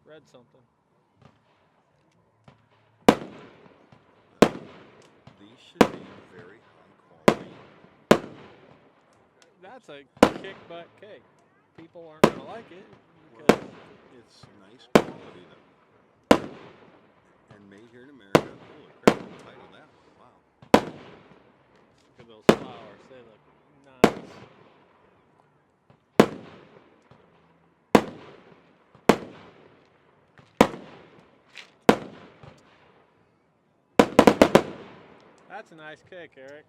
read something. These should be very high quality. That's a kick butt cake. People aren't gonna like it Well, because it's nice quality though, and made here in America. Holy crap! The title of that one. Wow. look at those flowers. They look nice. That's a nice cake, Eric.